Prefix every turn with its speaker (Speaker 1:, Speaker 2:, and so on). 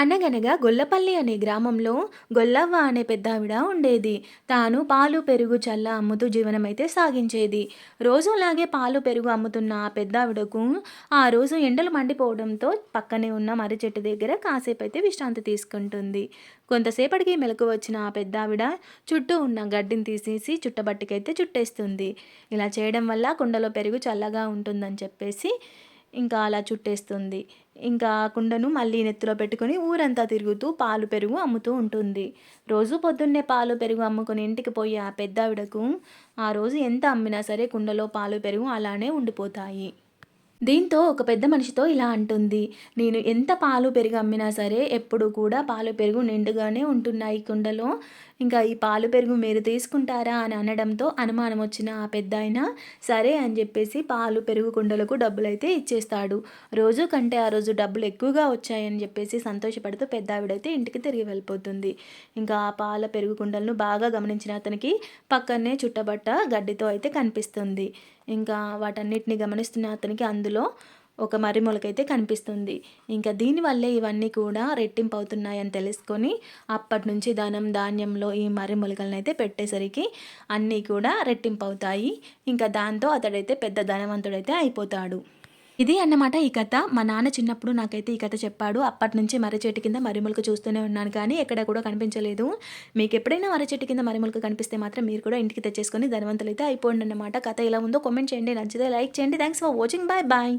Speaker 1: అనగనగా గొల్లపల్లి అనే గ్రామంలో గొల్లవ్వ అనే పెద్దావిడ ఉండేది. తాను పాలు, పెరుగు చల్ల అమ్ముతూ జీవనమైతే సాగించేది. రోజులాగే పాలు, పెరుగు అమ్ముతున్న ఆ పెద్దావిడకు ఆ రోజు ఎండలు మండిపోవడంతో పక్కనే ఉన్న మర్రి చెట్టు దగ్గర కాసేపైతే విశ్రాంతి తీసుకుంటుంది. కొంతసేపటికి మెలకువ వచ్చిన ఆ పెద్దావిడ చుట్టూ ఉన్న గడ్డిని తీసేసి చుట్టబట్టికైతే చుట్టేస్తుంది. ఇలా చేయడం వల్ల కుండలో పెరుగు చల్లగా ఉంటుందని చెప్పేసి ఇంకా అలా చుట్టేస్తుంది. ఇంకా ఆ కుండను మళ్ళీ నెత్తిలో పెట్టుకొని ఊరంతా తిరుగుతూ పాలు, పెరుగు అమ్ముతూ ఉంటుంది. రోజు పొద్దున్నే పాలు, పెరుగు అమ్ముకొని ఇంటికి పోయే ఆ పెద్దావిడకు ఆ రోజు ఎంత అమ్మినా సరే కుండలో పాలు, పెరుగు అలానే ఉండిపోతాయి. దీంతో ఒక పెద్ద మనిషితో ఇలా అంటుంది. "నేను ఎంత పాలు, పెరుగు అమ్మినా సరే ఎప్పుడు కూడా పాలు, పెరుగు నిండుగానే ఉంటున్నాయి కుండలో. ఇంకా ఈ పాలు, పెరుగు మీరు తీసుకుంటారా?" అని అనడంతో అనుమానం వచ్చిన ఆ పెద్దాయన సరే అని చెప్పేసి పాలు, పెరుగు కుండలకు డబ్బులైతే ఇచ్చేస్తాడు. రోజు కంటే ఆ రోజు డబ్బులు ఎక్కువగా వచ్చాయని చెప్పేసి సంతోషపడుతూ పెద్దావిడైతే ఇంటికి తిరిగి వెళ్ళిపోతుంది. ఇంకా ఆ పాల, పెరుగు కుండలను బాగా గమనించిన అతనికి పక్కనే చుట్టబట్ట గడ్డితో అయితే కనిపిస్తుంది. ఇంకా వాటన్నిటిని గమనిస్తున్న అతనికి అందులో ఒక మర్రి మొలకైతే కనిపిస్తుంది. ఇంకా దీనివల్లే ఇవన్నీ కూడా రెట్టింపు అవుతున్నాయని తెలుసుకొని అప్పటినుంచి ధనం, ధాన్యంలో ఈ మర్రి మొలకలనైతే పెట్టేసరికి అన్నీ కూడా రెట్టింపు అవుతాయి. ఇంకా దాంతో అతడైతే పెద్ద ధనవంతుడైతే అయిపోతాడు. ఇది అన్నమాట ఈ కథ. మా నాన్న చిన్నప్పుడు నాకైతే ఈ కథ చెప్పాడు. అప్పటినుంచి మర్రి చెట్టు కింద మర్రి మొలక చూస్తూనే ఉన్నాను కానీ ఎక్కడ కూడా కనిపించలేదు. మీకెప్పుడైనా మర్రి చెట్టు కింద మర్రి మొలక కనిపిస్తే మాత్రం మీరు కూడా ఇంటికి తెచ్చేసుకొని ధనవంతులైతే అయిపోండన్నమాట. కథ ఎలా ఉందో కామెంట్ చేయండి. నచ్చితే లైక్ చేయండి. Thanks for watching. Bye bye.